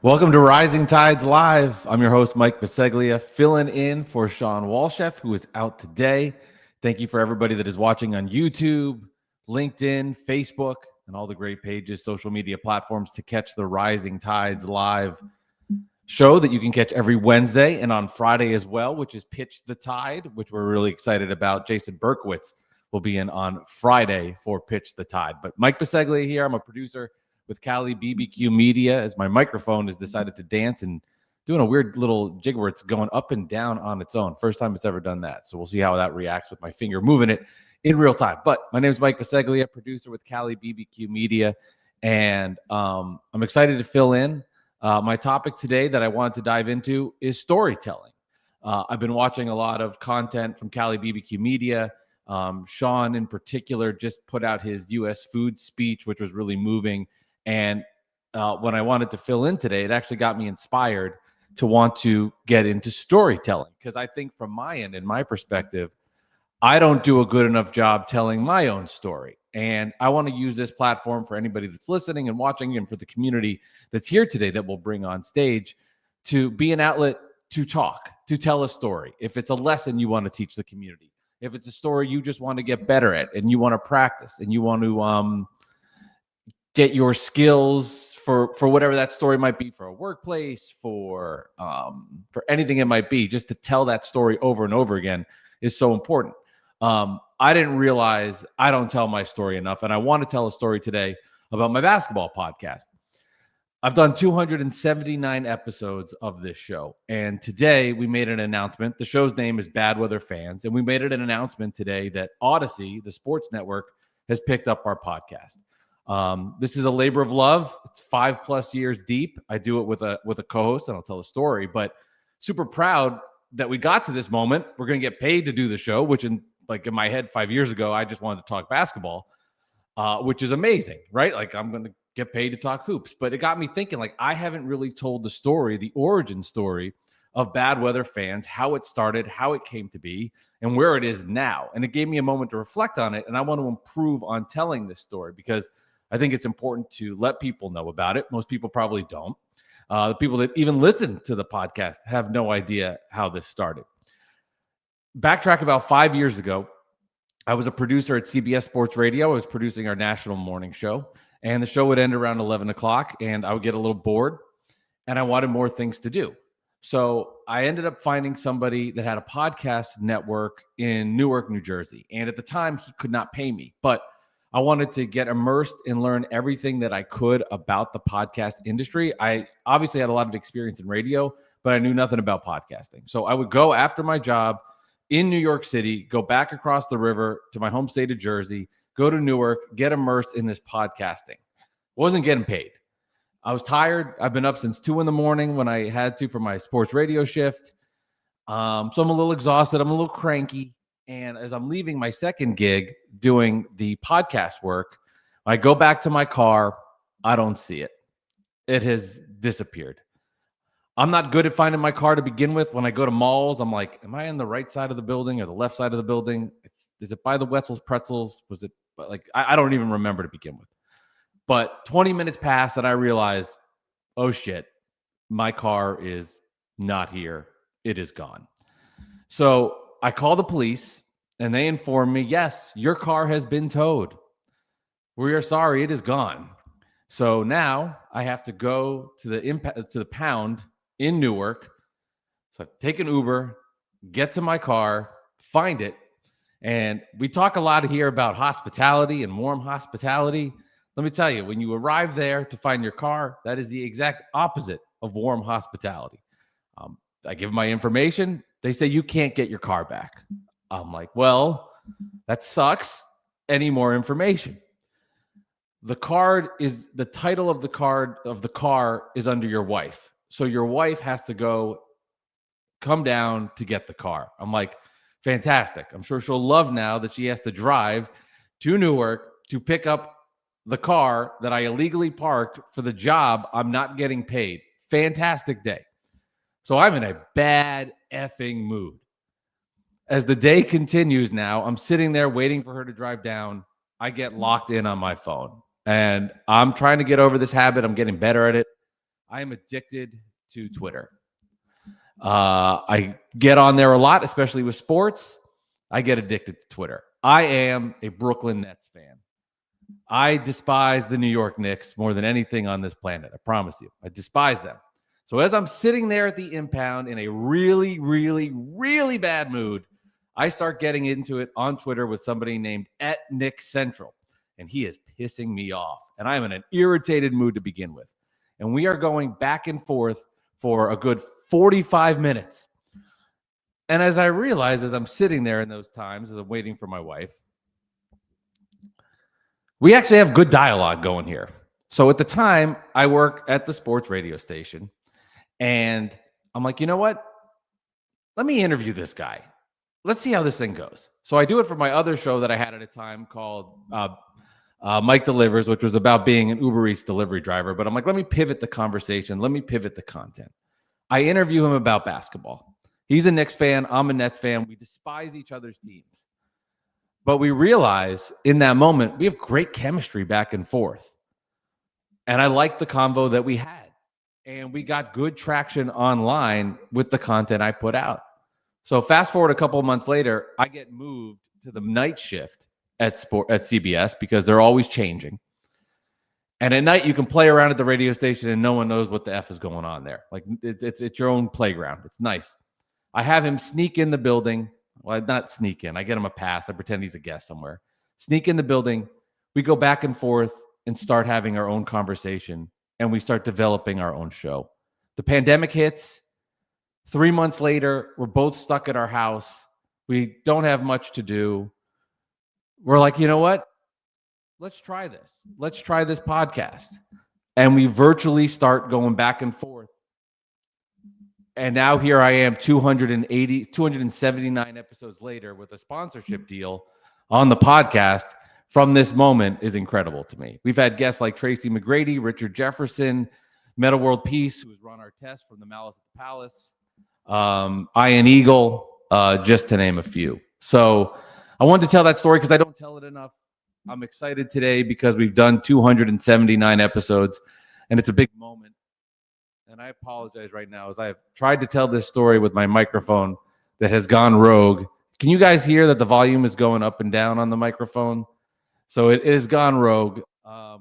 Welcome to Rising Tides Live. I'm your host, Mike Bisceglia, filling in for Shawn Walchef, who is out today. Thank you for everybody that is watching on YouTube, LinkedIn, Facebook, and all the great pages, social media platforms to catch the Rising Tides Live show that you can catch every Wednesday and on Friday as well, which is Pitch the Tide, which we're really excited about. Jason Berkowitz will be in on Friday for Pitch the Tide. But Mike Bisceglia here. I'm a producer with Cali BBQ Media, as my microphone has decided to dance and doing a weird little jig where it's going up and down on its own. First time it's ever done that. So we'll see how that reacts with my finger moving it in real time. But my name is Mike Bisceglia, producer with Cali BBQ Media, and I'm excited to fill in. My topic today that I wanted to dive into is storytelling. I've been watching a lot of content from Cali BBQ Media. Shawn in particular just put out his U.S. food speech, which was really moving. And when I wanted to fill in today, it actually got me inspired to want to get into storytelling, because I think from my end and my perspective, I don't do a good enough job telling my own story. And I want to use this platform for anybody that's listening and watching, and for the community that's here today that we'll bring on stage, to be an outlet to talk, to tell a story. If it's a lesson you want to teach the community, if it's a story you just want to get better at and you want to practice and you want to get your skills for whatever that story might be, for a workplace, for anything it might be, just to tell that story over and over again is so important. I didn't realize I don't tell my story enough, and I want to tell a story today about my basketball podcast. I've done 279 episodes of this show, and today we made an announcement. The show's name is Bad Weather Fans, and we made an announcement today that Odyssey, the sports network, has picked up our podcast. This is a labor of love. It's 5+ years deep. I do it with a co-host, and I'll tell a story, but super proud that we got to this moment. We're going to get paid to do the show, which in my head 5 years ago, I just wanted to talk basketball, which is amazing, right? Like, I'm going to get paid to talk hoops, but it got me thinking, like, I haven't really told the story, the origin story of Bad Weather Fans, how it started, how it came to be, and where it is now. And it gave me a moment to reflect on it. And I want to improve on telling this story, because I think it's important to let people know about it. Most people probably don't. The people that even listen to the podcast have no idea how this started. Backtrack about 5 years ago, I was a producer at CBS Sports Radio. I was producing our national morning show, and the show would end around 11 o'clock, and I would get a little bored, and I wanted more things to do. So I ended up finding somebody that had a podcast network in Newark, New Jersey. And at the time, he could not pay me, but I wanted to get immersed and learn everything that I could about the podcast industry. I obviously had a lot of experience in radio, but I knew nothing about podcasting. So I would go after my job in New York City, go back across the river to my home state of Jersey, go to Newark, get immersed in this podcasting. Wasn't getting paid. I was tired. I've been up since 2 a.m. when I had to for my sports radio shift. So I'm a little exhausted. I'm a little cranky. And as I'm leaving my second gig doing the podcast work, I go back to my car. I don't see it. It has disappeared. I'm not good at finding my car to begin with. When I go to malls, I'm like, am I on the right side of the building or the left side of the building? Is it by the Wetzel's Pretzels? Was it like, I don't even remember to begin with. But 20 minutes pass and I realize, oh shit, my car is not here. It is gone. So I call the police and they inform me, yes, your car has been towed. We are sorry, it is gone. So now I have to go to the pound in Newark. So I take an Uber, get to my car, find it. And we talk a lot here about hospitality and warm hospitality. Let me tell you, when you arrive there to find your car, that is the exact opposite of warm hospitality. I give my information. They say, you can't get your car back. I'm like, well, that sucks. Any more information? The title of the car is under your wife. So your wife has to come down to get the car. I'm like, fantastic. I'm sure she'll love now that she has to drive to Newark to pick up the car that I illegally parked for the job I'm not getting paid. Fantastic day. So I'm in a bad effing mood. As the day continues now, I'm sitting there waiting for her to drive down. I get locked in on my phone. And I'm trying to get over this habit. I'm getting better at it. I am addicted to Twitter. I get on there a lot, especially with sports. I get addicted to Twitter. I am a Brooklyn Nets fan. I despise the New York Knicks more than anything on this planet. I promise you. I despise them. So as I'm sitting there at the impound in a really, really, really bad mood, I start getting into it on Twitter with somebody named @NickCentral. And he is pissing me off. And I'm in an irritated mood to begin with. And we are going back and forth for a good 45 minutes. And as I realize, as I'm sitting there in those times, as I'm waiting for my wife, we actually have good dialogue going here. So at the time, I work at the sports radio station. And I'm like, you know what? Let me interview this guy. Let's see how this thing goes. So I do it for my other show that I had at a time called Mike Delivers, which was about being an Uber Eats delivery driver. But I'm like, let me pivot the conversation. Let me pivot the content. I interview him about basketball. He's a Knicks fan. I'm a Nets fan. We despise each other's teams. But we realize in that moment, we have great chemistry back and forth. And I liked the convo that we had. And we got good traction online with the content I put out. So fast forward a couple of months later, I get moved to the night shift at CBS because they're always changing. And at night, you can play around at the radio station and no one knows what the F is going on there. Like it's your own playground. It's nice. I have him sneak in the building. Well, not sneak in. I get him a pass. I pretend he's a guest somewhere. Sneak in the building. We go back and forth and start having our own conversation. And we start developing our own show. The pandemic hits. 3 months later, we're both stuck at our house. We don't have much to do. We're like, you know what? Let's try this. Let's try this podcast. And we virtually start going back and forth. And now here I am 279 episodes later with a sponsorship deal on the podcast. From this moment is incredible to me. We've had guests like Tracy McGrady, Richard Jefferson, Meta World Peace, who has run our test from the Malice at the Palace, Ian Eagle, just to name a few. So I wanted to tell that story because I don't tell it enough. I'm excited today because we've done 279 episodes, and it's a big moment. And I apologize right now as I've tried to tell this story with my microphone that has gone rogue. Can you guys hear that the volume is going up and down on the microphone? So it has gone rogue.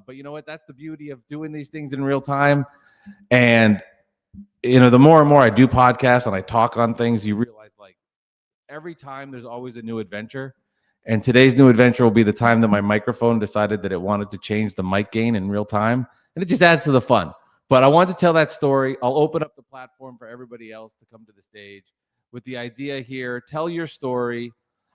But you know what? That's the beauty of doing these things in real time. And, you know, the more and more I do podcasts and I talk on things, you realize like every time there's always a new adventure. And today's new adventure will be the time that my microphone decided that it wanted to change the mic gain in real time. And it just adds to the fun. But I wanted to tell that story. I'll open up the platform for everybody else to come to the stage with the idea here. Tell your story.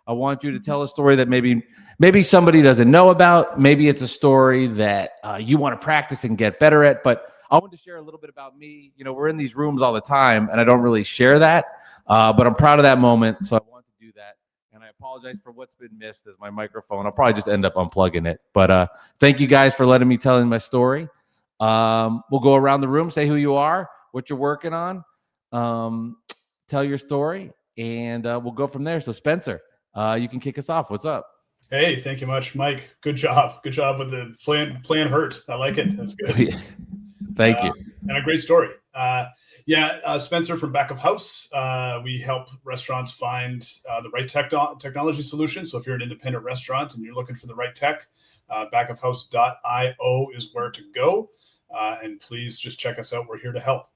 I want you to tell a story that maybe somebody doesn't know about. Maybe it's a story that you want to practice and get better at. But I want to share a little bit about me. You know, we're in these rooms all the time, and I don't really share that. But I'm proud of that moment, so I want to do that. And I apologize for what's been missed as my microphone. I'll probably just end up unplugging it. But thank you guys for letting me tell my story. We'll go around the room, say who you are, what you're working on, tell your story, and we'll go from there. So Spencer, you can kick us off. What's up? Hey, thank you much, Mike. Good job. Good job with the plan hurt. I like it. That's good. Thank you. And a great story. Spencer from Back of House. We help restaurants find the right technology solution. So if you're an independent restaurant and you're looking for the right tech, backofhouse.io is where to go. And please just check us out. We're here to help.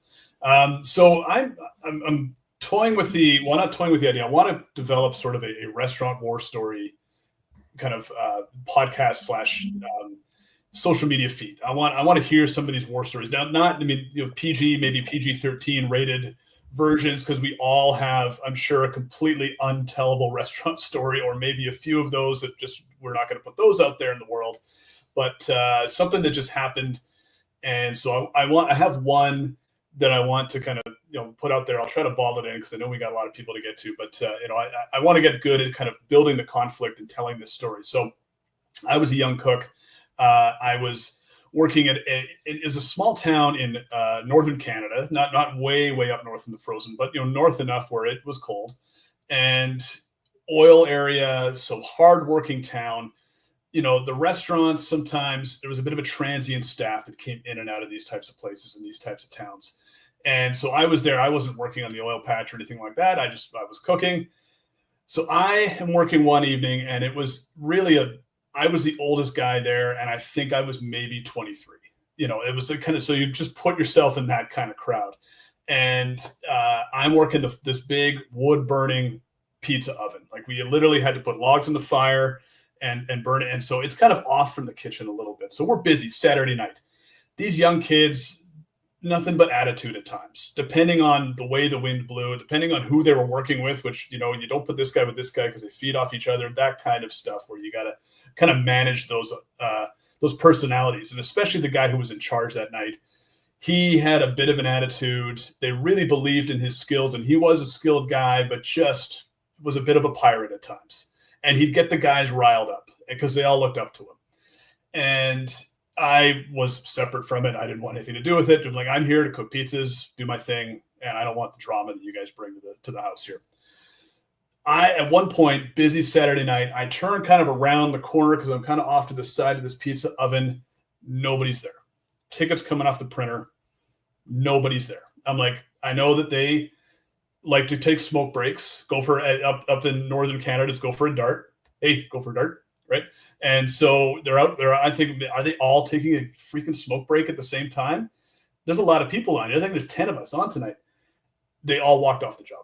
So I'm toying with not toying with the idea. I want to develop sort of a restaurant war story kind of podcast / social media feed. I want to hear some of these war stories. Now, PG, maybe PG-13 rated versions, because we all have, I'm sure, a completely untellable restaurant story, or maybe a few of those that just, we're not going to put those out there in the world, but something that just happened. And so I have one that I want to kind of, put out there. I'll try to ball it in because I know we got a lot of people to get to, but I want to get good at kind of building the conflict and telling this story. So I was a young cook. I was working it was a small town in northern Canada, not way up north in the frozen, but north enough where it was cold, and oil area. So hardworking town. the restaurants, sometimes there was a bit of a transient staff that came in and out of these types of places in these types of towns. And so I was there. I wasn't working on the oil patch or anything like that. I was cooking. So I am working one evening, and it was really I was the oldest guy there, and I think I was maybe 23. It was kind of, so you just put yourself in that kind of crowd. And I'm working this big wood burning pizza oven. Like, we literally had to put logs in the fire and burn it. And so it's kind of off from the kitchen a little bit. So we're busy Saturday night. These young kids, nothing but attitude at times, depending on the way the wind blew, depending on who they were working with, which, you don't put this guy with this guy because they feed off each other, that kind of stuff, where you got to kind of manage those personalities. And especially the guy who was in charge that night, he had a bit of an attitude. They really believed in his skills, and he was a skilled guy, but just was a bit of a pirate at times. And he'd get the guys riled up because they all looked up to him. And I was separate from it. I didn't want anything to do with it. I'm like, I'm here to cook pizzas, do my thing, and I don't want the drama that you guys bring to the house here. At one point, busy Saturday night, I turn kind of around the corner because I'm kind of off to the side of this pizza oven. Nobody's there. Tickets coming off the printer. Nobody's there. I'm like, I know that they like to take smoke breaks, go for up in northern Canada, just go for a dart. Hey, go for a dart, right? And so they're out there. I think, are they all taking a freaking smoke break at the same time? There's a lot of people on. I think there's 10 of us on tonight. They all walked off the job.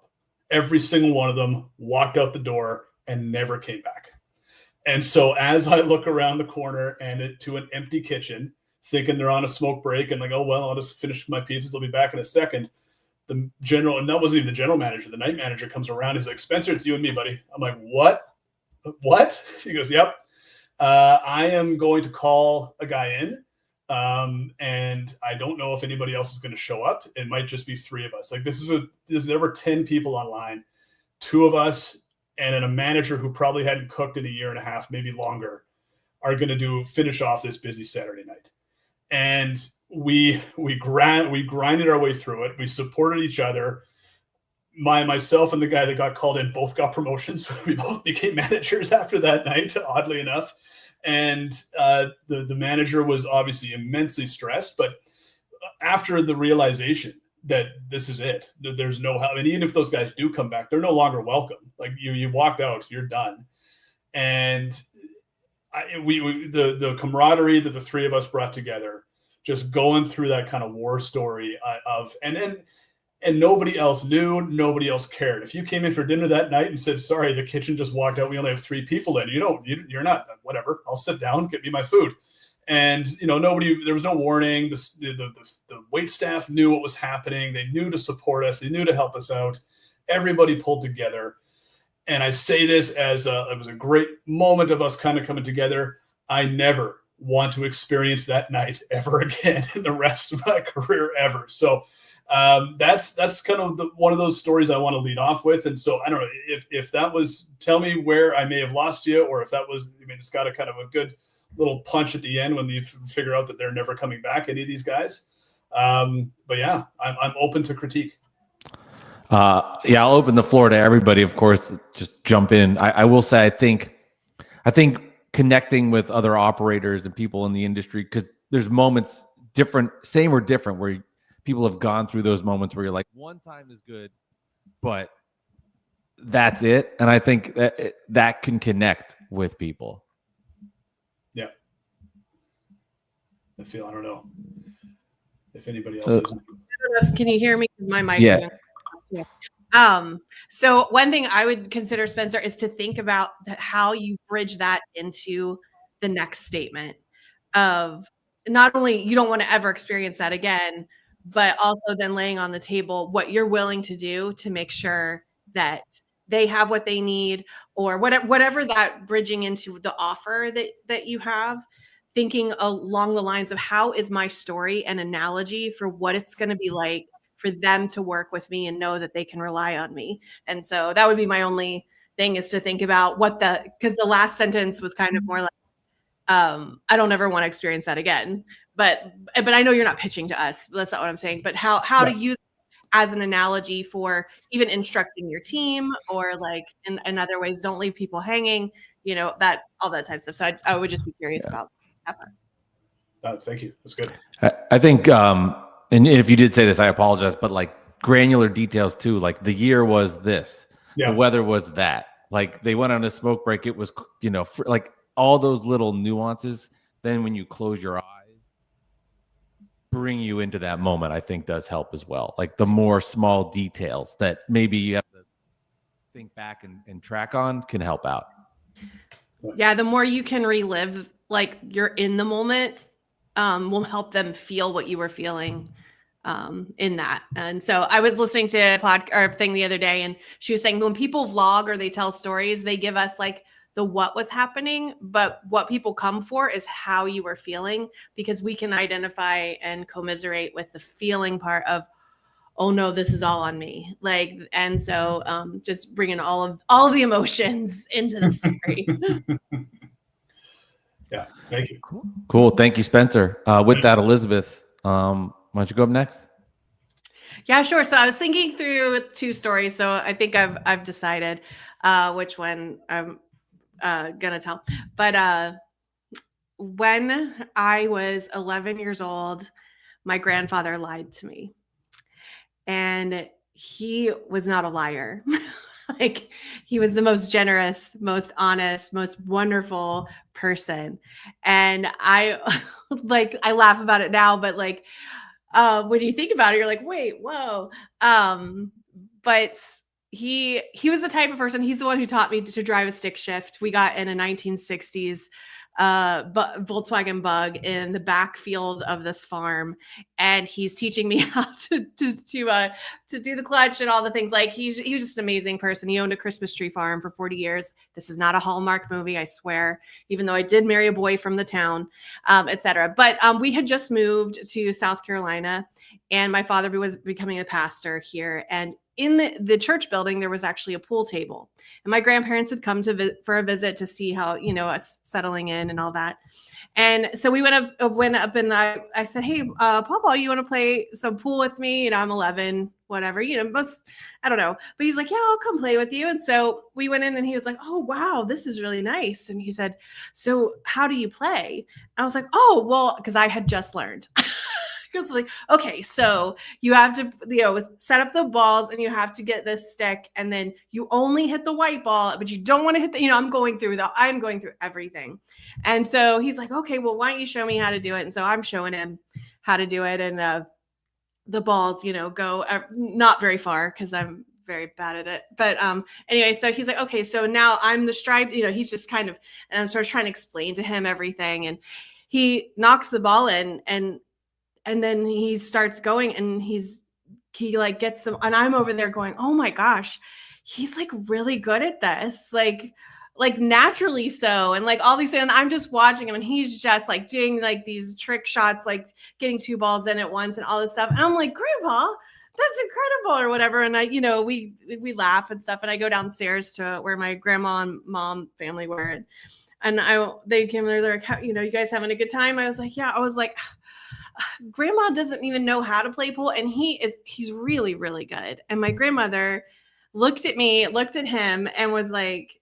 Every single one of them walked out the door and never came back. And so as I look around the corner and to an empty kitchen, thinking they're on a smoke break and like, oh, well, I'll just finish my pizzas. I'll be back in a second. The general, and that wasn't even the general manager, the night manager comes around. He's like, Spencer, it's you and me, buddy. I'm like, what? He goes, yep. I am going to call a guy in. And I don't know if anybody else is going to show up. It might just be 3 of us. Like, there were 10 people online, 2 of us, and then a manager who probably hadn't cooked in a year and a half, maybe longer, are going to finish off this busy Saturday night. And we grinded our way through it. We supported each other. Myself and the guy that got called in both got promotions. We both became managers after that night, oddly enough. And the manager was obviously immensely stressed, but after the realization that this is it, there's no help. And even if those guys do come back, they're no longer welcome. Like, you walked out, you're done. And the camaraderie that the 3 of us brought together, just going through that kind of war story and nobody else knew, nobody else cared. If you came in for dinner that night and said, sorry, the kitchen just walked out, we only have 3 people in, you're not, whatever, I'll sit down, get me my food. And, there was no warning. The wait staff knew what was happening. They knew to support us. They knew to help us out. Everybody pulled together. And I say this as it was a great moment of us kind of coming together. I never want to experience that night ever again in the rest of my career ever. So that's kind of one of those stories I want to lead off with. And so I don't know if that was, tell me where I may have lost you, or if that was, it's got a kind of a good little punch at the end when you figure out that they're never coming back, any of these guys. But yeah, I'm open to critique. I'll open the floor to everybody, of course, just jump in. I will say, I think connecting with other operators and people in the industry, because there's moments different, same or different, where people have gone through those moments where you're like, one time is good, but that's it. And I think that can connect with people. Yeah. I don't know if anybody else is. Can you hear me? My mic's Yeah. So one thing I would consider, Spencer, is to think about how you bridge that into the next statement of not only you don't want to ever experience that again, but also then laying on the table what you're willing to do to make sure that they have what they need, or whatever that bridging into the offer that you have, thinking along the lines of how is my story an analogy for what it's going to be like for them to work with me and know that they can rely on me. And so that would be my only thing, is to think about because the last sentence was kind of more like, I don't ever want to experience that again. But I know you're not pitching to us. That's not what I'm saying. But how to use it as an analogy for even instructing your team, or like in other ways, don't leave people hanging. you know, that all that type of stuff. So I would just be curious about that part. Thank you. That's good. I think, and if you did say this, I apologize, but like granular details too. Like the year was this, the weather was that. Like they went on a smoke break. It was, you know, like all those little nuances. Then when you close your eyes, bring you into that moment, I think does help as well. Like the more small details that maybe you have to think back and track on can help out. Yeah, the more you can relive, like you're in the moment, will help them feel what you were feeling in that. And so I was listening to a thing the other day, and she was saying when people vlog or they tell stories, they give us like the what was happening, but what people come for is how you were feeling, because we can identify and commiserate with the feeling part of, oh no, this is all on me. Like, and so just bringing all of the emotions into the story. Yeah, thank you. Cool. Thank you, Spencer. With that, Elizabeth, why don't you go up next? Yeah, sure. So I was thinking through 2 stories. So I think I've decided which one I'm gonna tell. But when I was 11 years old, my grandfather lied to me, and he was not a liar. Like he was the most generous, most honest, most wonderful person. And I like I laugh about it now, but like when you think about it, you're like, wait, whoa. But he was the type of person, he's the one who taught me to drive a stick shift. We got in a 1960s Volkswagen Bug in the backfield of this farm, and he's teaching me how to do the clutch and all the things. Like he was just an amazing person. He owned a Christmas tree farm for 40 years. This is not a Hallmark movie, I swear, even though I did marry a boy from the town, etc. But we had just moved to South Carolina, and my father was becoming a pastor here. And in the church building, there was actually a pool table. And my grandparents had come for a visit to see how, you know, us settling in and all that. And so we went up and I said, hey, Papa, you want to play some pool with me? You know, I'm 11, whatever, you know, I don't know. But he's like, yeah, I'll come play with you. And so we went in and he was like, oh, wow, this is really nice. And he said, so how do you play? I was like, oh, well, because I had just learned. Because like, okay, so you have to, you know, set up the balls and you have to get this stick, and then you only hit the white ball, but you don't want to hit the, you know, I'm going through everything. And so he's like, okay, well, why don't you show me how to do it? And so I'm showing him how to do it. And the balls, you know, go not very far because I'm very bad at it. But anyway, so he's like, okay, so now I'm the stripe, you know, he's just kind of, and I'm sort of trying to explain to him everything. And he knocks the ball in, and then he starts going, and he like gets them, and I'm over there going, oh my gosh, he's like really good at this, like naturally so, and like all these things. And I'm just watching him, and he's just like doing like these trick shots, like getting 2 balls in at once and all this stuff. And I'm like, Grandpa, that's incredible, or whatever. And I, you know, we laugh and stuff. And I go downstairs to where my grandma and mom family were, and they came there, they're like, you know, you guys having a good time? I was like, yeah. I was like, Grandma doesn't even know how to play pool, and he's really, really good. And my grandmother looked at me, looked at him, and was like,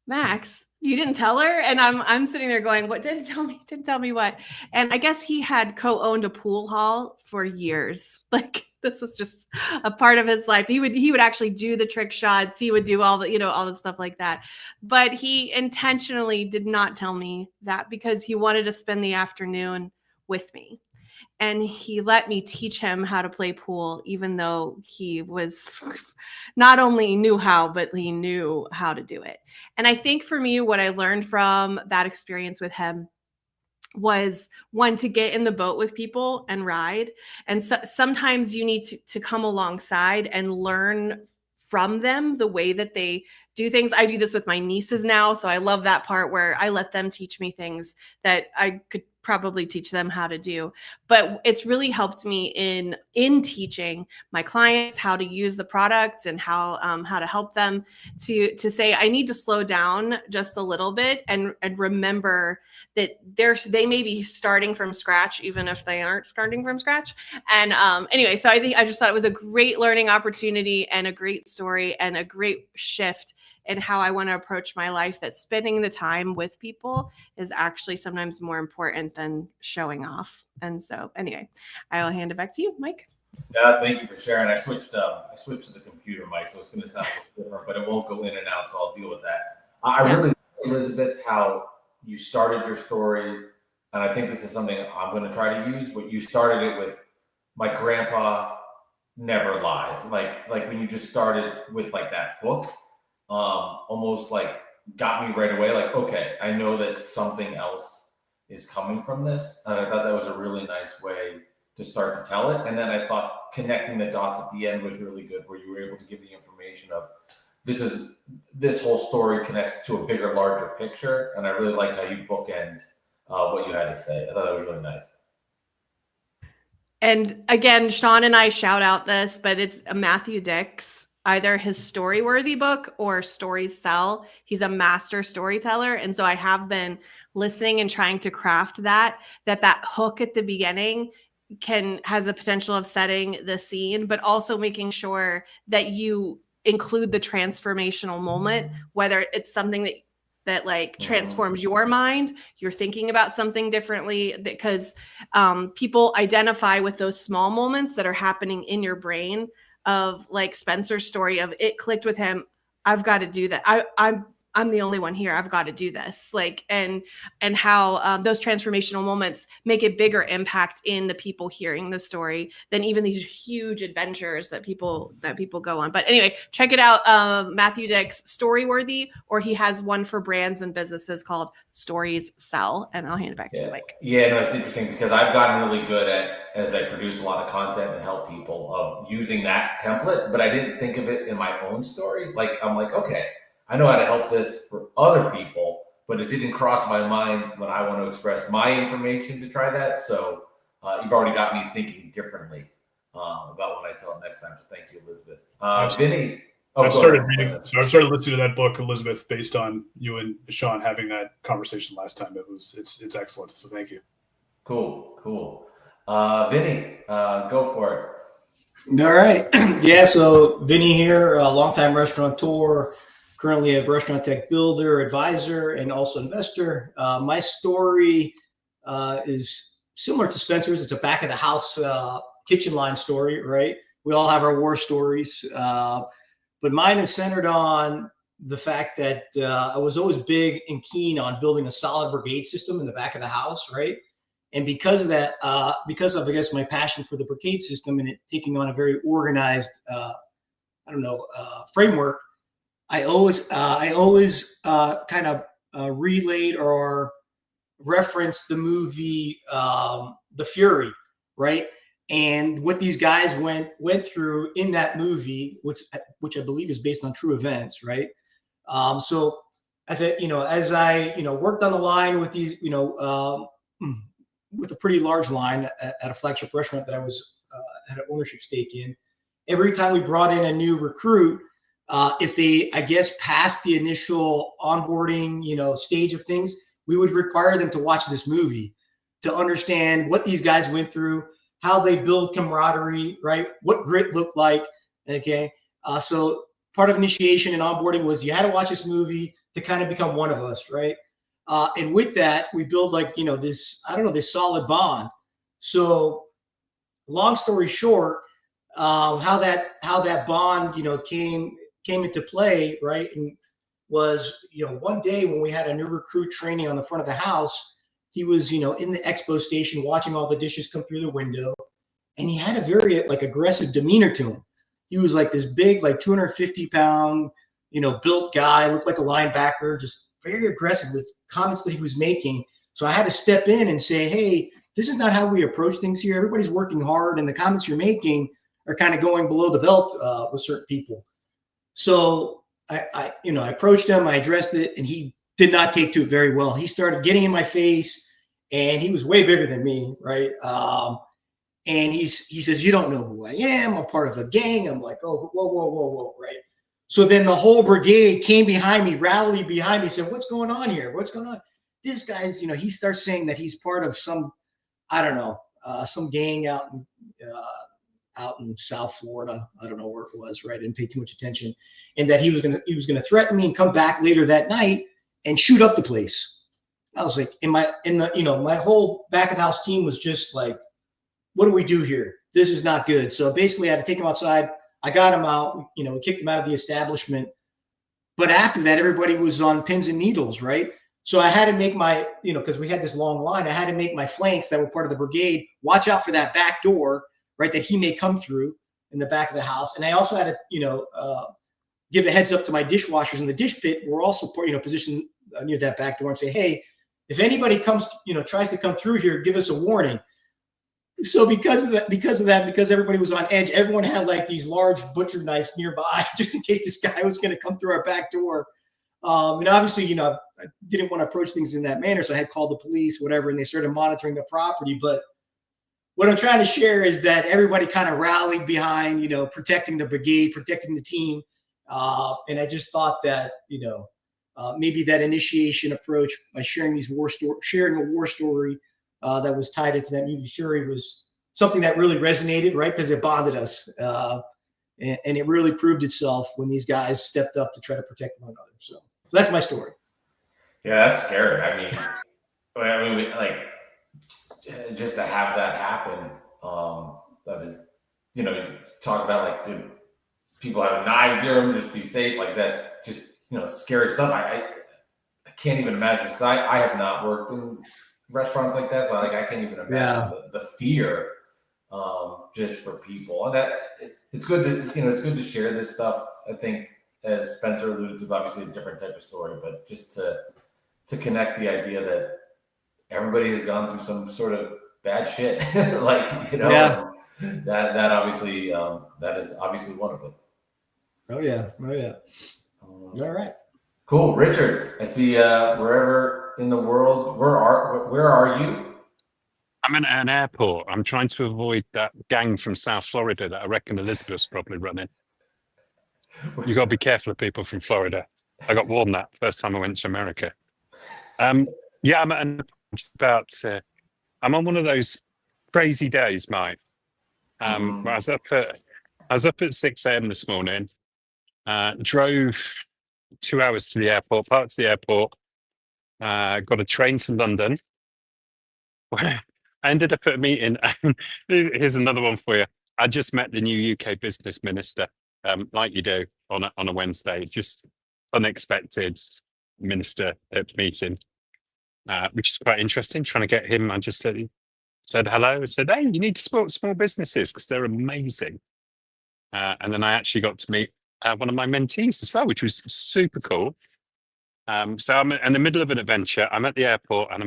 Max, you didn't tell her? And I'm sitting there going, what did it tell me? Didn't tell me what? And I guess he had co-owned a pool hall for years. Like this was just a part of his life. He would actually do the trick shots. He would do all the, you know, all the stuff like that. But he intentionally did not tell me that because he wanted to spend the afternoon with me. And he let me teach him how to play pool, even though he was not only knew how, but he knew how to do it. And I think for me, what I learned from that experience with him was, one, to get in the boat with people and ride. And so, sometimes you need to come alongside and learn from them the way that they do things. I do this with my nieces now. So I love that part where I let them teach me things that I could probably teach them how to do. But it's really helped me in teaching my clients how to use the product and how to help them to say, I need to slow down just a little bit and remember that they may be starting from scratch, even if they aren't starting from scratch. And anyway, so I just thought it was a great learning opportunity and a great story and a great shift and how I want to approach my life, that spending the time with people is actually sometimes more important than showing off. And so anyway, I will hand it back to you, Mike. Yeah, thank you for sharing. I switched to the computer mic, so it's going to sound a little different, but it won't go in and out, so I'll deal with that. I really like, Elizabeth, how you started your story, and I think this is something I'm going to try to use, but you started it with, my grandpa never lies. Like when you just started with like that hook, almost like got me right away. Like, okay, I know that something else is coming from this. And I thought that was a really nice way to start to tell it. And then I thought connecting the dots at the end was really good, where you were able to give the information of this whole story connects to a bigger, larger picture. And I really liked how you bookend what you had to say. I thought that was really nice. And again, Shawn and I shout out this, but it's a Matthew Dix, either his Storyworthy book or Stories Sell. He's a master storyteller. And so I have been listening and trying to craft that hook at the beginning has a potential of setting the scene, but also making sure that you include the transformational moment, whether it's something that like transforms your mind, you're thinking about something differently, because people identify with those small moments that are happening in your brain, of like Spencer's story of it clicked with him. I've got to do that. I'm the only one here. I've got to do this. Like, and how those transformational moments make a bigger impact in the people hearing the story than even these huge adventures that people go on. But anyway, check it out. Matthew Dix, Storyworthy, or he has one for brands and businesses called Stories Sell. And I'll hand it back to you, Mike. Yeah, no, it's interesting because I've gotten really good at, as I produce a lot of content and help people, of using that template, but I didn't think of it in my own story. Like, I'm like, okay, I know how to help this for other people, but it didn't cross my mind when I want to express my information to try that. So you've already got me thinking differently about when I tell it next time. So thank you, Elizabeth. Vinny. I've started listening to that book, Elizabeth, based on you and Shawn having that conversation last time. It's excellent. So thank you. Cool. Vinny, go for it. All right. Yeah. So Vinny here, a longtime restaurateur, currently a restaurant tech builder, advisor, and also investor. My story is similar to Spencer's. It's a back of the house kitchen line story, right? We all have our war stories. But mine is centered on the fact that I was always big and keen on building a solid brigade system in the back of the house, right? And because of that, because of, I guess, my passion for the brigade system and it taking on a very organized, framework, I always kind of relayed or referenced the movie The Fury, right? And what these guys went through in that movie, which I believe is based on true events, right? So as I worked on the line with these, with a pretty large line at a flagship restaurant that I was had an ownership stake in, every time we brought in a new recruit, if they, I guess, passed the initial onboarding, stage of things, we would require them to watch this movie to understand what these guys went through, how they build camaraderie, right? What grit looked like, okay? So part of initiation and onboarding was you had to watch this movie to kind of become one of us, right? And with that, we build this solid bond. So long story short, how that bond, came into play, right? And was, one day when we had a new recruit training on the front of the house, he was, in the expo station watching all the dishes come through the window, and he had a very aggressive demeanor to him. He was like this big, 250-pound, built guy, looked like a linebacker, just very aggressive with comments that he was making. So I had to step in and say, hey, this is not how we approach things here. Everybody's working hard, and the comments you're making are kind of going below the belt with certain people. So I approached him, I addressed it, and he did not take to it very well. He started getting in my face, and he was way bigger than me, right? And he says, you don't know who I am. I'm part of a gang. I'm like, oh, whoa, right? So then the whole brigade came behind me, rallied behind me, said, what's going on here? What's going on? This guy's, he starts saying that he's part of some, some gang out out in South Florida. I don't know where it was, right? I didn't pay too much attention. And that he was gonna threaten me and come back later that night and shoot up the place. I was like, my whole back of the house team was just like, what do we do here? This is not good. So basically I had to take him outside. I got him out, we kicked him out of the establishment. But after that, everybody was on pins and needles, right? So I had to make my, because we had this long line, I had to make my flanks that were part of the brigade watch out for that back door, right, that he may come through in the back of the house. And I also had to, give a heads up to my dishwashers in the dish pit. We're also, positioned near that back door and say, hey, if anybody comes, tries to come through here, give us a warning. So because everybody was on edge, everyone had like these large butcher knives nearby just in case this guy was going to come through our back door. And obviously, I didn't want to approach things in that manner. So I had called the police, whatever, and they started monitoring the property. But what I'm trying to share is that everybody kind of rallied behind, protecting the brigade, protecting the team. And I just thought that, maybe that initiation approach by sharing sharing a war story that was tied into that movie Fury was something that really resonated, right? Because it bonded us. And it really proved itself when these guys stepped up to try to protect one another. So that's my story. Yeah, that's scary. I mean, just to have that happen, that was, talk about like people having knives near them, just be safe. Like that's just, scary stuff. I can't even imagine. Because I have not worked in restaurants like that, so I can't even imagine the fear just for people. And that it's good to share this stuff. I think, as Spencer alluded to, it's obviously a different type of story, but just to connect the idea that everybody has gone through some sort of bad shit, that obviously that is obviously one of it. Oh yeah. All right. Cool, Richard. I see wherever in the world. Where are you? I'm in an airport. I'm trying to avoid that gang from South Florida that I reckon Elizabeth's probably running. You got to be careful of people from Florida. I got warned that first time I went to America. I'm on one of those crazy days, Mike. I was up at 6 a.m. this morning. Drove 2 hours to the airport, parked to the airport. Got a train to London. I ended up at a meeting. Here's another one for you. I just met the new UK business minister, like you do on a Wednesday. It's just unexpected minister meeting, which is quite interesting. Trying to get him. I just said hello. I said, hey, you need to support small businesses because they're amazing. And then I actually got to meet one of my mentees as well, which was super cool. So I'm in the middle of an adventure. I'm at the airport and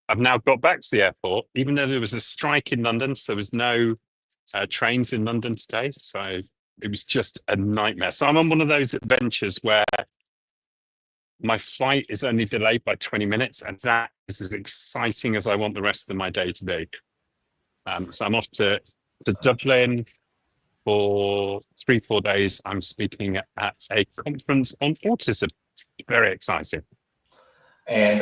I've now got back to the airport, even though there was a strike in London. So there was no trains in London today. So it was just a nightmare. So I'm on one of those adventures where my flight is only delayed by 20 minutes. And that is as exciting as I want the rest of my day to be. So I'm off to Dublin for 3-4 days. I'm speaking at a conference on autism. Very exciting. And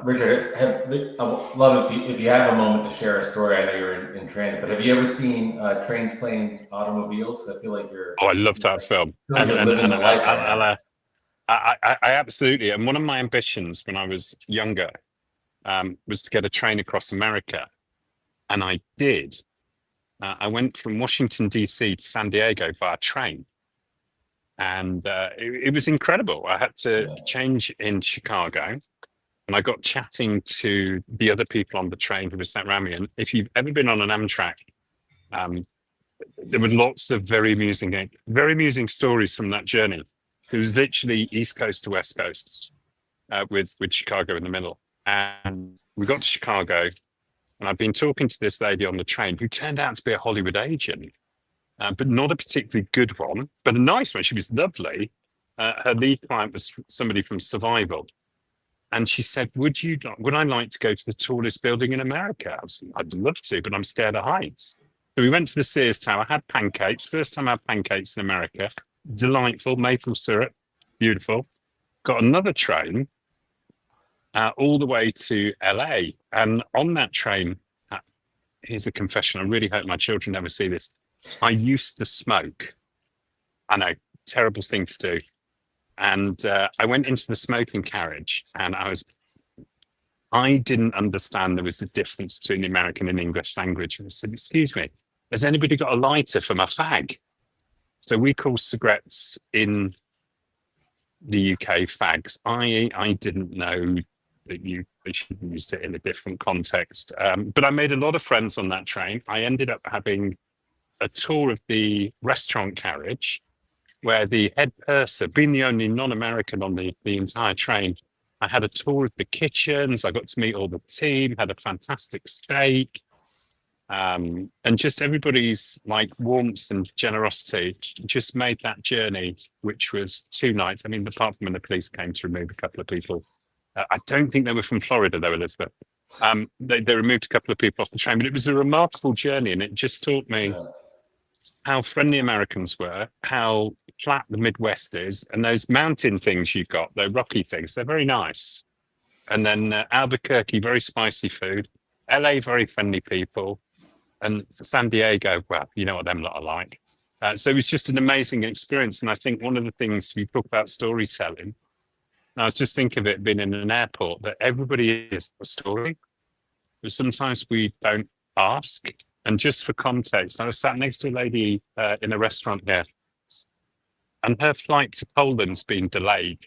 Richard, I would love if you have a moment to share a story. I know you're in transit, but have you ever seen Trains, Planes, Automobiles? I feel like you're. Oh, I love that film. I absolutely. And one of my ambitions when I was younger was to get a train across America, and I did. I went from Washington, D.C. to San Diego via train. And it was incredible. I had to change in Chicago. And I got chatting to the other people on the train who were sat around me. And if you've ever been on an Amtrak, there were lots of very amusing stories from that journey. It was literally East Coast to West Coast with Chicago in the middle. And we got to Chicago. And I've been talking to this lady on the train who turned out to be a Hollywood agent, but not a particularly good one, but a nice one. She was lovely. Her lead client was somebody from Survival. And she said, would I like to go to the tallest building in America? I'd love to, but I'm scared of heights. So we went to the Sears Tower, had pancakes. First time I had pancakes in America. Delightful, maple syrup, beautiful. Got another train all the way to LA. And on that train, here's a confession. I really hope my children never see this. I used to smoke. I know, terrible thing to do. And I went into the smoking carriage, and I didn't understand there was a difference between the American and English language. And I said, excuse me, has anybody got a lighter for my fag? So we call cigarettes in the UK fags. I didn't know that you should use it in a different context. But I made a lot of friends on that train. I ended up having a tour of the restaurant carriage where the head purser, being the only non-American on the entire train, I had a tour of the kitchens. I got to meet all the team, had a fantastic steak. And just everybody's like warmth and generosity just made that journey, which was 2 nights. I mean, apart from when the police came to remove a couple of people. I don't think they were from Florida, though, Elizabeth. They removed a couple of people off the train, but it was a remarkable journey, and it just taught me how friendly Americans were, how flat the Midwest is, and those mountain things you've got, those rocky things, they're very nice. And then Albuquerque, very spicy food. LA, very friendly people. And San Diego, well, you know what them lot are like. So it was just an amazing experience. And I think one of the things we talk about storytelling, and I was just thinking of it being in an airport, that everybody is a story, but sometimes we don't ask. And just for context, I was sat next to a lady in a restaurant here, and her flight to Poland's been delayed.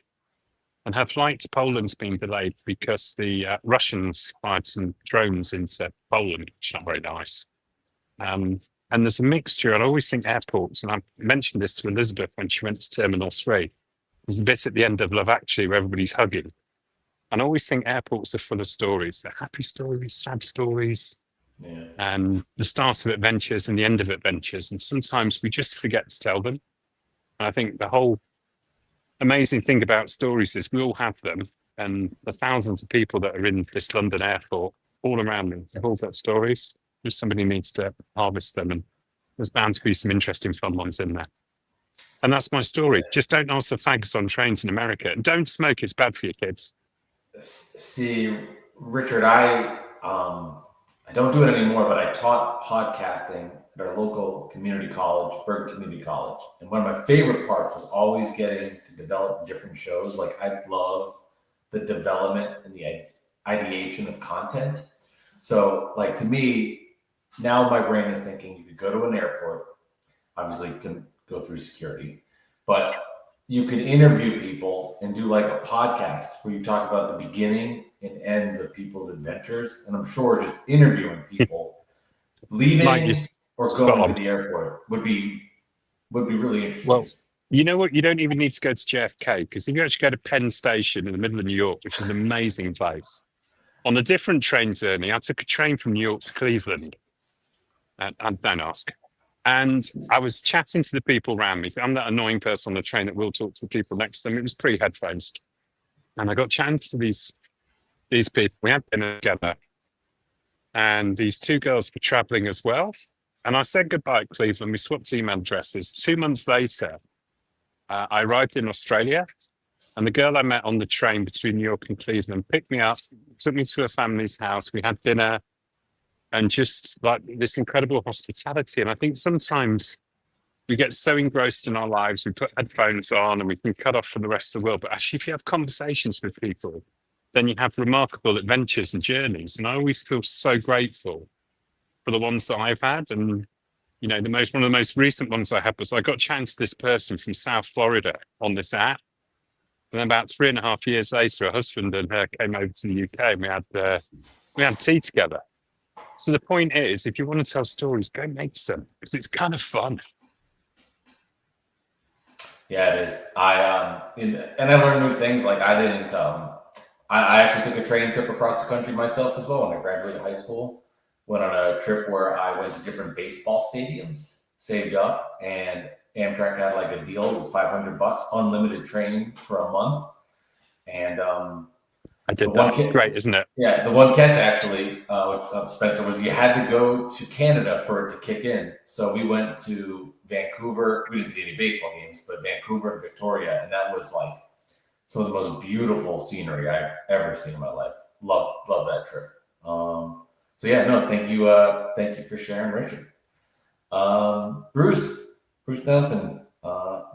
And her flight to Poland's been delayed because the Russians fired some drones into Poland, which is not very nice. And there's a mixture. I always think airports, and I mentioned this to Elizabeth when she went to Terminal 3, there's a bit at the end of Love Actually where everybody's hugging. And I always think airports are full of stories. They're happy stories, sad stories, and the start of adventures and the end of adventures. And sometimes we just forget to tell them. And I think the whole amazing thing about stories is we all have them. And the thousands of people that are in this London airport, all around them, they've all got stories. Just somebody needs to harvest them. And there's bound to be some interesting fun ones in there. And that's my story. Just don't ask for fags on trains in America. And don't smoke, it's bad for your kids. See, Richard, I don't do it anymore, but I taught podcasting at our local community college, Berg Community College. And one of my favorite parts was always getting to develop different shows. Like, I love the development and the ideation of content. So, like, to me, now my brain is thinking you could go to an airport, obviously you can go through security, but you could interview people and do like a podcast where you talk about the beginning and ends of people's adventures. And I'm sure just interviewing people, leaving or going to the airport would be really interesting. Well, you know what? You don't even need to go to JFK, because if you actually go to Penn Station in the middle of New York, which is an amazing place, on a different train journey, I took a train from New York to Cleveland. And don't ask. And I was chatting to the people around me. I'm that annoying person on the train that will talk to the people next to them. It was pre-headphones. And I got chatting to these people. We had dinner together. And these 2 girls were traveling as well. And I said goodbye at Cleveland. We swapped email addresses. 2 months later, I arrived in Australia. And the girl I met on the train between New York and Cleveland picked me up, took me to her family's house. We had dinner. And just like this incredible hospitality. And I think sometimes we get so engrossed in our lives, we put headphones on and we can cut off from the rest of the world. But actually, if you have conversations with people, then you have remarkable adventures and journeys. And I always feel so grateful for the ones that I've had. And, you know, one of the most recent ones I had was I got chatting to this person from South Florida on this app. And then about 3.5 years later, her husband and her came over to the UK and we had tea together. So the point is, if you want to tell stories, go make some, because it's kind of fun. Yeah, it is. And I learned new things. Like, I didn't. I actually took a train trip across the country myself as well when I graduated high school. Went on a trip where I went to different baseball stadiums, saved up, and Amtrak had like a deal. It was $500, unlimited train for a month, and I did that. It's great, isn't it? Yeah, the one catch actually with Spencer was you had to go to Canada for it to kick in. So we went to Vancouver. We didn't see any baseball games, but Vancouver and Victoria, and that was like some of the most beautiful scenery I've ever seen in my life. Love that trip. So yeah, no, thank you for sharing, Richard. Bruce Nelson,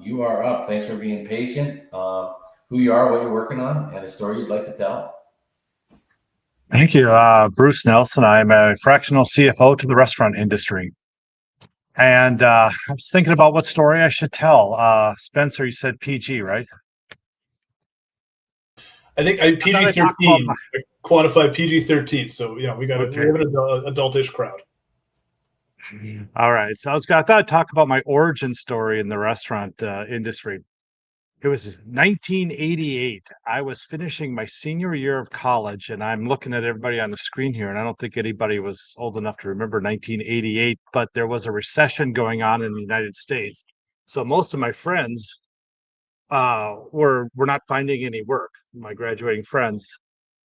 you are up. Thanks for being patient. Who you are, what you're working on, and a story you'd like to tell. Thank you. Bruce Nelson. I'm a fractional CFO to the restaurant industry. And I was thinking about what story I should tell. Spencer, you said PG, right? I think PG-13, quantified PG-13. So yeah, we have an adultish crowd. All right. So I thought I'd talk about my origin story in the restaurant industry. It was 1988. I was finishing my senior year of college, and I'm looking at everybody on the screen here, and I don't think anybody was old enough to remember 1988, but there was a recession going on in the United States. So most of my friends were not finding any work, my graduating friends.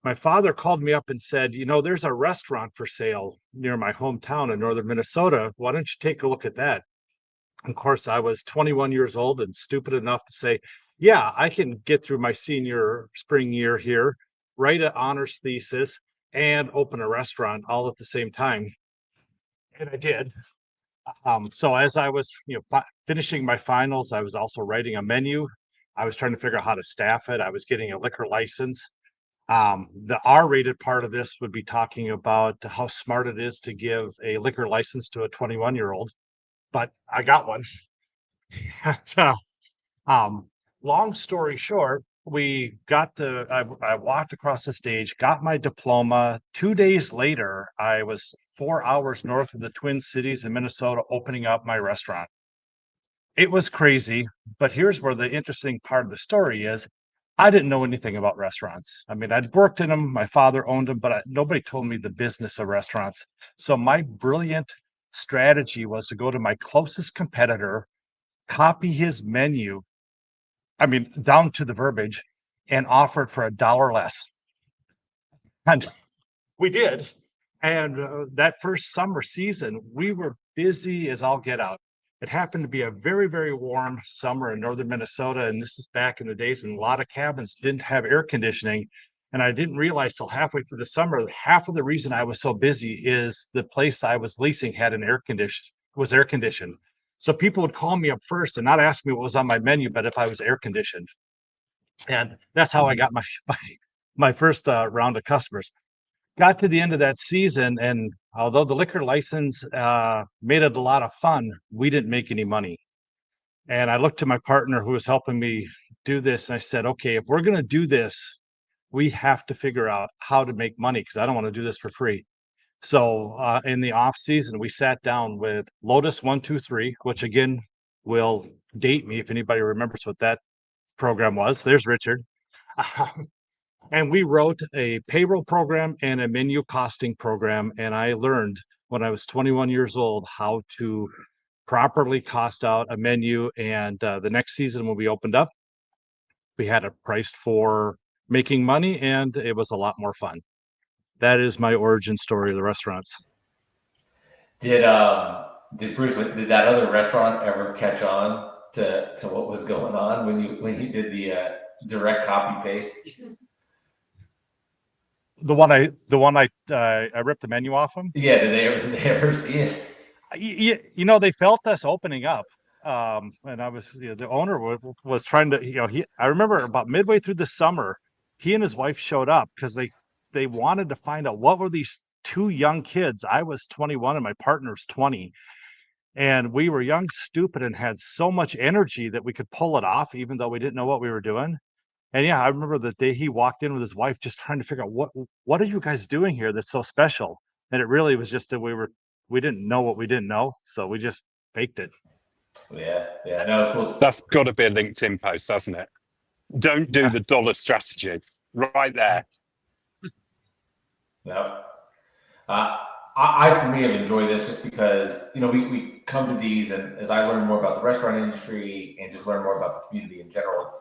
My father called me up and said, there's a restaurant for sale near my hometown in northern Minnesota. Why don't you take a look at that? Of course, I was 21 years old and stupid enough to say, yeah, I can get through my senior spring year here, write an honors thesis, and open a restaurant all at the same time. And I did. So as I was, finishing my finals, I was also writing a menu. I was trying to figure out how to staff it. I was getting a liquor license. The R-rated part of this would be talking about how smart it is to give a liquor license to a 21-year-old, but I got one. Long story short, I walked across the stage, got my diploma. 2 days later, I was 4 hours north of the Twin Cities in Minnesota, opening up my restaurant. It was crazy, but here's where the interesting part of the story is. I didn't know anything about restaurants. I mean, I'd worked in them. My father owned them, but nobody told me the business of restaurants. So my brilliant strategy was to go to my closest competitor, copy his menu, down to the verbiage, and offer it for $1 less. And we did. And that first summer season, we were busy as all get out. It happened to be a very, very warm summer in northern Minnesota. And this is back in the days when a lot of cabins didn't have air conditioning. And I didn't realize till halfway through the summer, half of the reason I was so busy is the place I was leasing had air conditioned. So people would call me up first and not ask me what was on my menu, but if I was air conditioned. And that's how I got my first round of customers. Got to the end of that season, and although the liquor license made it a lot of fun, we didn't make any money. And I looked to my partner who was helping me do this, and I said, okay, if we're going to do this, we have to figure out how to make money because I don't want to do this for free. So in the off season, we sat down with Lotus 123, which again will date me if anybody remembers what that program was. There's Richard. And we wrote a payroll program and a menu costing program. And I learned when I was 21 years old how to properly cost out a menu. And the next season when we opened up, we had it priced for making money, and it was a lot more fun. That is my origin story of the restaurants. Did Bruce, did that other restaurant ever catch on to what was going on when you did the direct copy paste? The one I ripped the menu off them. Yeah, did they ever see it? They felt us opening up, and I was the owner was trying to I remember about midway through the summer, he and his wife showed up because they wanted to find out what were these two young kids. I was 21 and my partner was 20, and we were young, stupid, and had so much energy that we could pull it off, even though we didn't know what we were doing. And yeah, I remember the day he walked in with his wife, just trying to figure out what are you guys doing here that's so special. And it really was just that we didn't know what we didn't know, so we just faked it. Yeah, no, cool. That's got to be a LinkedIn post, hasn't it? Don't do the dollar strategy right there. No, I for me have enjoyed this just because we come to these, and as I learn more about the restaurant industry and just learn more about the community in general,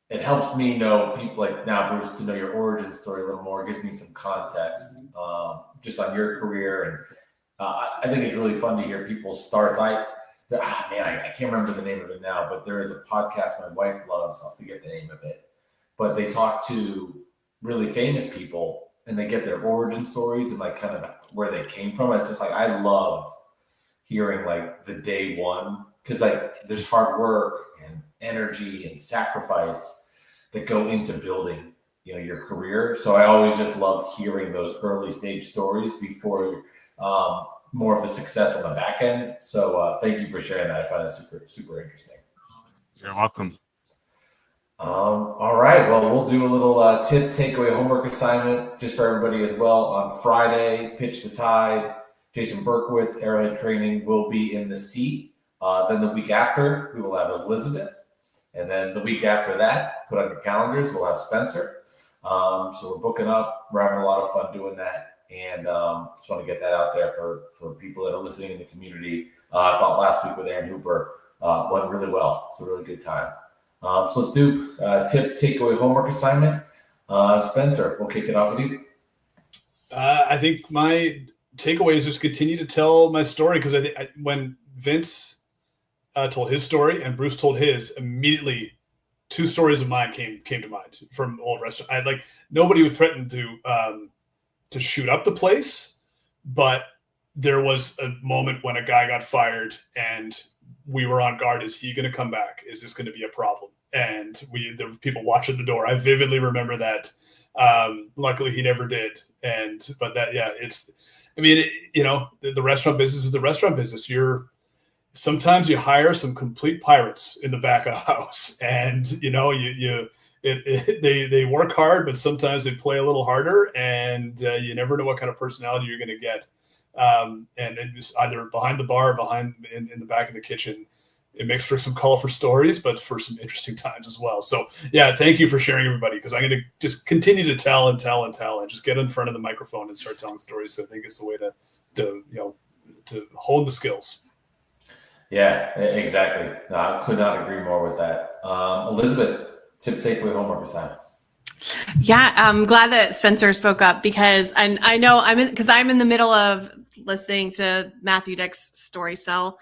it helps me know people like now, Bruce, to know your origin story a little more. It gives me some context just on your career, and I think it's really fun to hear people's starts. I can't remember the name of it now, but there is a podcast my wife loves. I'll forget the name of it, but they talk to really famous people and they get their origin stories and like kind of where they came from. It's just like, I love hearing like the day one, because like there's hard work and energy and sacrifice that go into building, you know, your career. So I always just love hearing those early stage stories before more of the success on the back end. So thank you for sharing that. I find it super, super interesting. You're welcome. All right. Well, we'll do a little tip takeaway homework assignment just for everybody as well. On Friday, Pitch the Tide, Jason Berkowitz, Arrowhead Training will be in the seat. Then the week after, we will have Elizabeth. And then the week after that, put on your calendars, we'll have Spencer. So we're booking up. We're having a lot of fun doing that. And just want to get that out there for people that are listening in the community. I thought last week with Aaron Hooper went really well. It's a really good time. So let's do tip takeaway homework assignment. Spencer, we'll kick it off with you. I think my takeaway is just continue to tell my story, because I think when Vince told his story and Bruce told his, immediately 2 stories of mine came to mind from old restaurant. Nobody would threaten to shoot up the place, but there was a moment when a guy got fired and we were on guard. Is he going to come back? Is this going to be a problem? And there were people watching the door. I vividly remember that. Luckily he never did. But that, yeah, the restaurant business is the restaurant business. Sometimes you hire some complete pirates in the back of the house, and they work hard, but sometimes they play a little harder, and you never know what kind of personality you're going to get. And it's either behind the bar, in the back of the kitchen. It makes for some colorful stories, but for some interesting times as well. So yeah, thank you for sharing, everybody, because I'm going to just continue to tell and just get in front of the microphone and start telling stories. So I think it's the way to hone the skills. Yeah, exactly. No, I could not agree more with that. Elizabeth, tip takeaway homework assignment. Yeah, I'm glad that Spencer spoke up, because I know I'm in the middle of listening to Matthew Dick's story cell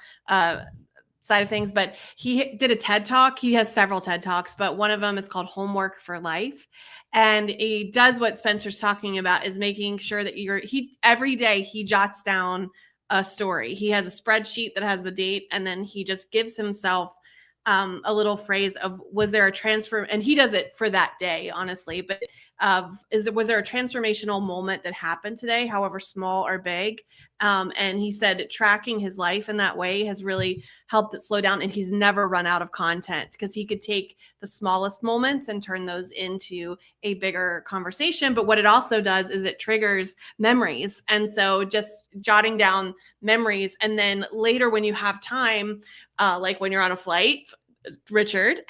side of things, but he did a TED Talk. He has several TED Talks, but one of them is called Homework for Life. And he does what Spencer's talking about, is making sure that every day he jots down a story. He has a spreadsheet that has the date, and then he just gives himself a little phrase of, was there a transfer? And he does it for that day, honestly, but was there a transformational moment that happened today, however small or big? And he said tracking his life in that way has really helped it slow down, and he's never run out of content, because he could take the smallest moments and turn those into a bigger conversation. But what it also does is it triggers memories. And so just jotting down memories, and then later when you have time, like when you're on a flight, Richard,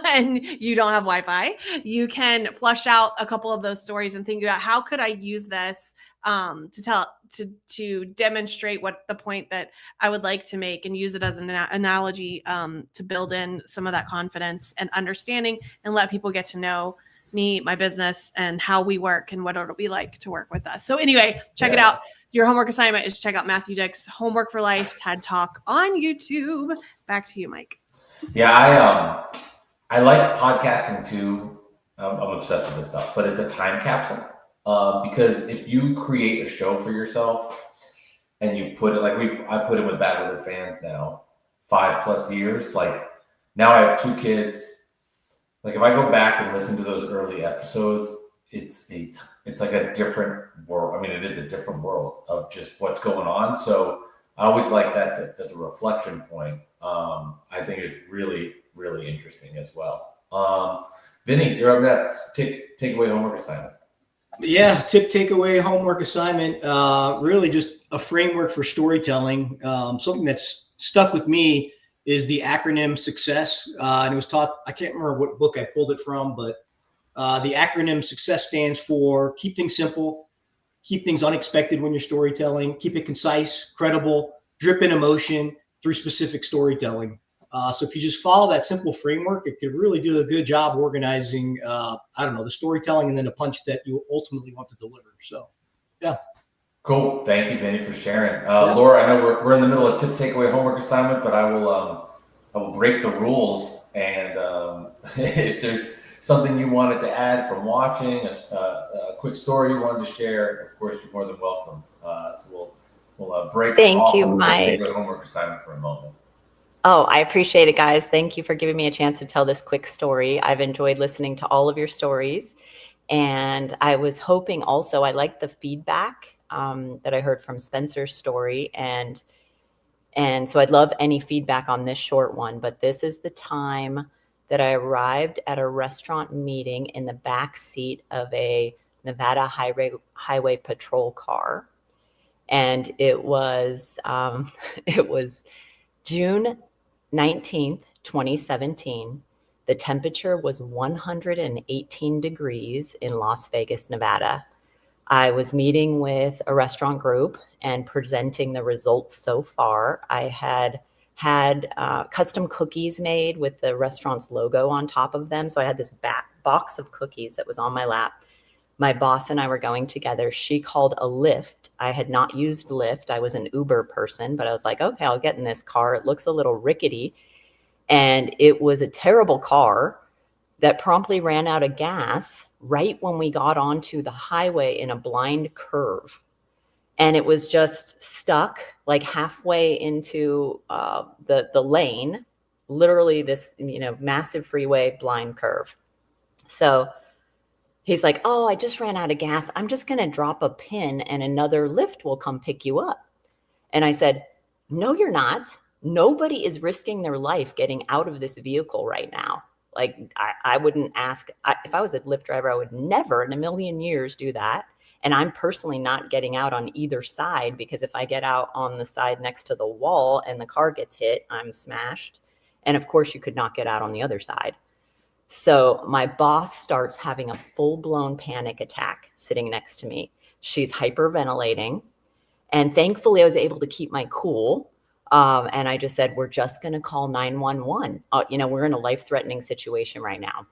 and you don't have Wi-Fi, you can flush out a couple of those stories and think about, how could I use this to demonstrate what the point that I would like to make, and use it as an analogy to build in some of that confidence and understanding, and let people get to know me, my business, and how we work, and what it'll be like to work with us. So anyway, check it out. Your homework assignment is to check out Matthew Dick's Homework for Life TED Talk on YouTube. Back to you, Mike. Yeah, I like podcasting too. I'm obsessed with this stuff, but it's a time capsule. Because if you create a show for yourself and you put it, I put it with Bad Weather Fans now, 5+ years. Like, now I have 2 kids. Like, if I go back and listen to those early episodes, it's like a different world. I mean, it is a different world of just what's going on. So I always like that as a reflection point. I think is really, really interesting as well. Vinny, you're up next. Take away homework assignment. Yeah, takeaway homework assignment. Really just a framework for storytelling. Something that's stuck with me is the acronym SUCCESS. And it was taught, I can't remember what book I pulled it from, but the acronym SUCCESS stands for keep things simple, keep things unexpected when you're storytelling, keep it concise, credible, drip in emotion through specific storytelling. So if you just follow that simple framework, it could really do a good job organizing, the storytelling, and then the punch that you ultimately want to deliver. So, yeah. Cool. Thank you, Vinny, for sharing. Laura, I know we're in the middle of tip takeaway homework assignment, but I will break the rules. And if there's something you wanted to add from watching, a quick story you wanted to share, of course, you're more than welcome. So we'll break Thank off you, and we'll take Mike. a homework assignment for a moment. Oh, I appreciate it, guys. Thank you for giving me a chance to tell this quick story. I've enjoyed listening to all of your stories. And I was hoping also, I liked the feedback that I heard from Spencer's story. And so I'd love any feedback on this short one. But this is the time that I arrived at a restaurant meeting in the back seat of a Nevada highway patrol car. And it was June 19th, 2017. The temperature was 118 degrees in Las Vegas, Nevada. I was meeting with a restaurant group and presenting the results so far. I had custom cookies made with the restaurant's logo on top of them. So I had this box of cookies that was on my lap. My boss and I were going together. She called a Lyft. I had not used Lyft. I was an Uber person, but I was like, okay, I'll get in this car. It looks a little rickety. And it was a terrible car that promptly ran out of gas right when we got onto the highway in a blind curve. And it was just stuck like halfway into the lane, literally this, massive freeway blind curve. So he's like, oh, I just ran out of gas. I'm just going to drop a pin and another Lyft will come pick you up. And I said, no, you're not. Nobody is risking their life getting out of this vehicle right now. Like, I wouldn't ask. If I was a Lyft driver, I would never in a million years do that. And I'm personally not getting out on either side, because if I get out on the side next to the wall and the car gets hit, I'm smashed. And of course, you could not get out on the other side. So my boss starts having a full-blown panic attack sitting next to me. She's hyperventilating. And thankfully, I was able to keep my cool. And I just said, we're just going to call 911. We're in a life-threatening situation right now.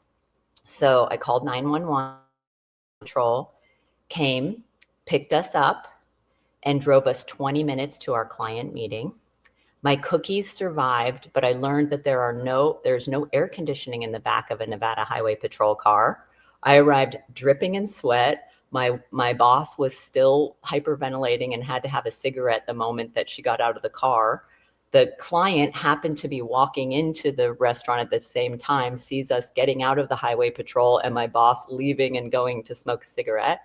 So I called 911. Patrol came, picked us up, and drove us 20 minutes to our client meeting. My cookies survived, but I learned that there's no air conditioning in the back of a Nevada Highway Patrol car. I arrived dripping in sweat. My boss was still hyperventilating and had to have a cigarette the moment that she got out of the car. The client happened to be walking into the restaurant at the same time, sees us getting out of the highway patrol and my boss leaving and going to smoke a cigarette.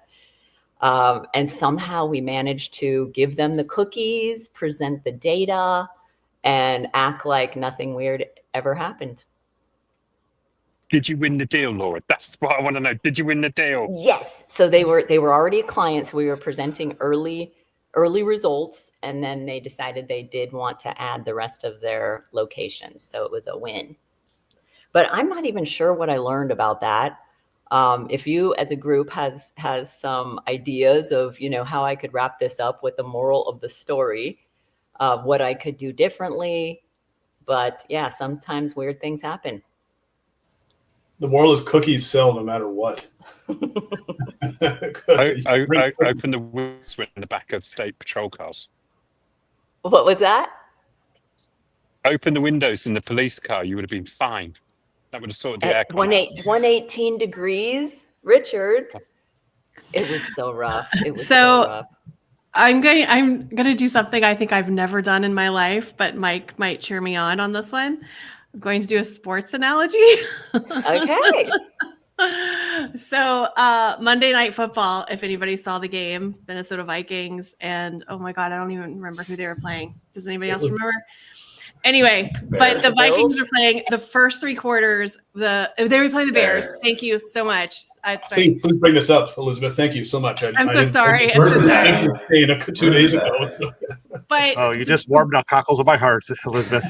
And somehow we managed to give them the cookies, present the data, and act like nothing weird ever happened. Did you win the deal, Laura? That's what I want to know. Did you win the deal? Yes. So they were already a client. So we were presenting early results, and then they decided they did want to add the rest of their locations. So it was a win. But I'm not even sure what I learned about that. If you as a group has some ideas of, how I could wrap this up with the moral of the story, what I could do differently. But yeah, sometimes weird things happen. The moral is cookies sell no matter what. Open the windows in the back of state patrol cars. What was that? Open the windows in the police car. You would have been fine. That would have sorted the aircon out. 118 degrees, Richard. It was so rough. So rough. I'm gonna do something I think I've never done in my life, but Mike might cheer me on this one. I'm going to do a sports analogy. Okay. So Monday Night Football, if anybody saw the game, Minnesota Vikings, and oh my God, I don't even remember who they were playing. Does anybody else remember? Anyway, but the Vikings were playing the first three quarters. They were playing the Bears. Thank you so much. Please bring this up, Elizabeth. Thank you so much. I'm so sorry. 2 days ago. So. But you just warmed up cockles of my heart, Elizabeth.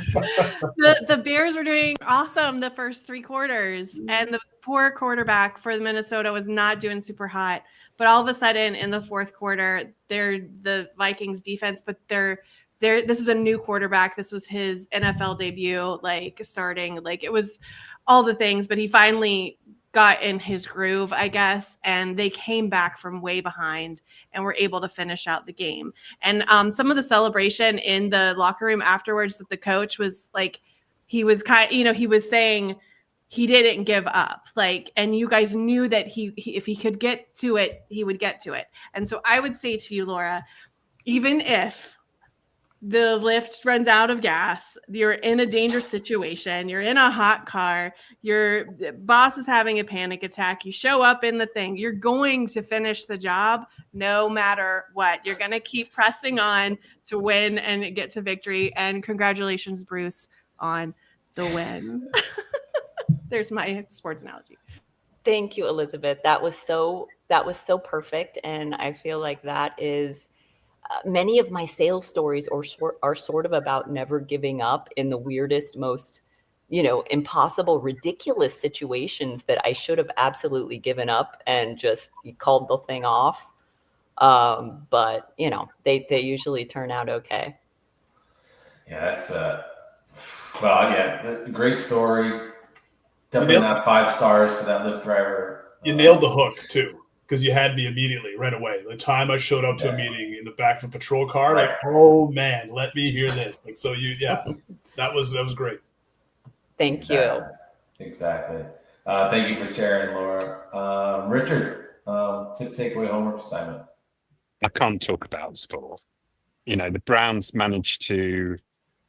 the Bears were doing awesome the first three quarters, and the poor quarterback for Minnesota was not doing super hot. But all of a sudden, in the fourth quarter, they're the Vikings defense, but this is a new quarterback. This was his NFL debut, starting, it was all the things, but he finally got in his groove, I guess, and they came back from way behind and were able to finish out the game. And some of the celebration in the locker room afterwards, that the coach was he was he was saying he didn't give up, and you guys knew that he if he could get to it, he would get to it. And so I would say to you, Laura, even if the lift runs out of gas, you're in a dangerous situation, you're in a hot car, your boss is having a panic attack, you show up in the thing, you're going to finish the job no matter what. You're going to keep pressing on to win and get to victory. And congratulations, Bruce, on the win. There's my sports analogy. Thank you, Elizabeth. That was so perfect. And I feel like that is many of my sales stories are sort of about never giving up in the weirdest, most, impossible, ridiculous situations that I should have absolutely given up and just called the thing off. But they usually turn out okay. Yeah, that's great story. Definitely not 5 stars for that Lyft driver. You nailed the hook too, because you had me immediately right away. The time I showed up to a meeting in the back of a patrol car, Right. like, oh man, let me hear this. Like, so that was great. Thank you. Exactly. Thank you for sharing, Laura. Richard, takeaway homework assignment. I can't talk about sport. The Browns managed to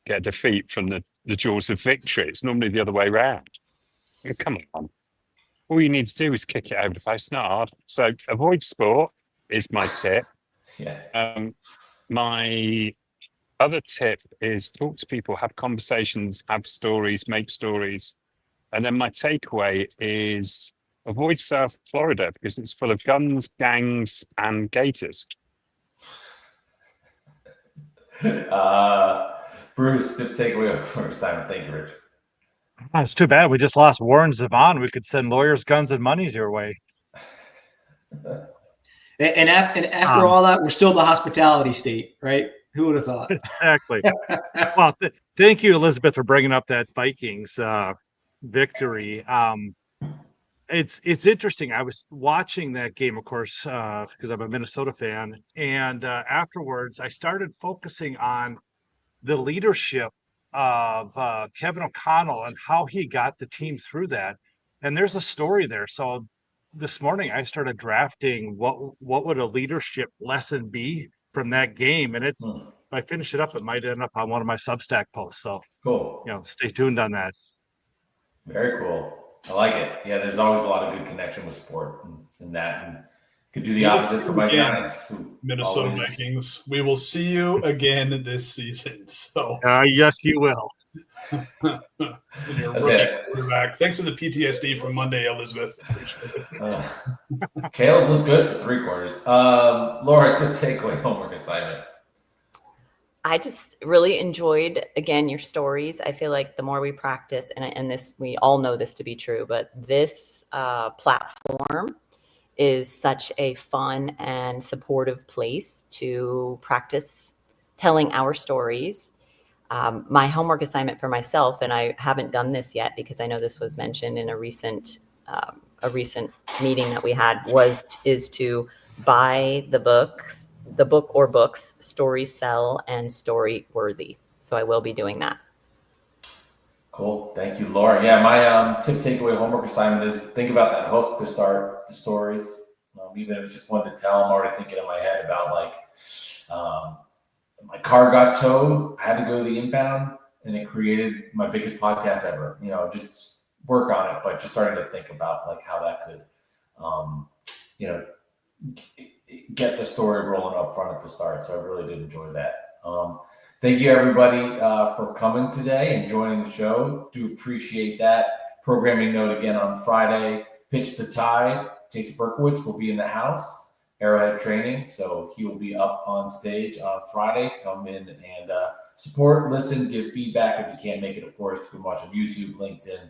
get a defeat from the jaws of victory. It's normally the other way around. Come on. All you need to do is kick it over the face, not hard. So avoid sport is my tip. Yeah. My other tip is talk to people, have conversations, have stories, make stories. And then my takeaway is avoid South Florida because it's full of guns, gangs, and gators. Bruce, takeaway for Simon. Thank you, Richard. It's too bad we just lost Warren Zevon. We could send lawyers, guns, and monies your way. And after all that, we're still the hospitality state, right? Who would have thought? Exactly. Well, thank you, Elizabeth, for bringing up that Vikings victory. It's interesting. I was watching that game, of course, because I'm a Minnesota fan, and afterwards, I started focusing on the leadership of Kevin O'Connell and how he got the team through that. And there's a story there. So this morning I started drafting what would a leadership lesson be from that game. And if I finish it up, it might end up on one of my Substack posts. So cool. Stay tuned on that. Very cool. I like it. Yeah, there's always a lot of good connection with sport and that. And could do the opposite for my Giants. Minnesota Vikings. We will see you again this season. So yes, you will. Your rookie quarterback. Thanks for the PTSD from Monday, Elizabeth. Caleb looked good for 3 quarters. Laura, it's a takeaway homework assignment. I just really enjoyed, again, your stories. I feel like the more we practice, and this, we all know this to be true, but this platform is such a fun and supportive place to practice telling our stories. My homework assignment for myself, and I haven't done this yet because I know this was mentioned in a recent meeting that we had, is to buy the book or books, Stories Sell and Story Worthy. So I will be doing that. Cool. Thank you, Laura. Yeah, my takeaway homework assignment is think about that hook to start the stories. Even if it's just one to tell, I'm already thinking in my head about my car got towed. I had to go to the impound, and it created my biggest podcast ever. Just work on it, but just starting to think about how that could, get the story rolling up front at the start. So I really did enjoy that. Thank you, everybody, for coming today and joining the show. Do appreciate that. Programming note again on Friday, Pitch the Tide. Jason Berkowitz will be in the house, Arrowhead Training. So he will be up on stage on Friday. Come in and support, listen, give feedback. If you can't make it, of course, you can watch on YouTube, LinkedIn,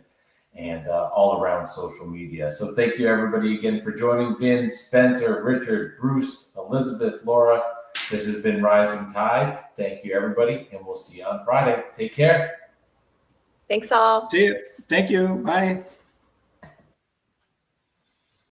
and all around social media. So thank you, everybody, again for joining. Vin, Spencer, Richard, Bruce, Elizabeth, Laura. This has been Rising Tides. Thank you, everybody, and we'll see you on Friday. Take care. Thanks, all. See you. Thank you. Bye.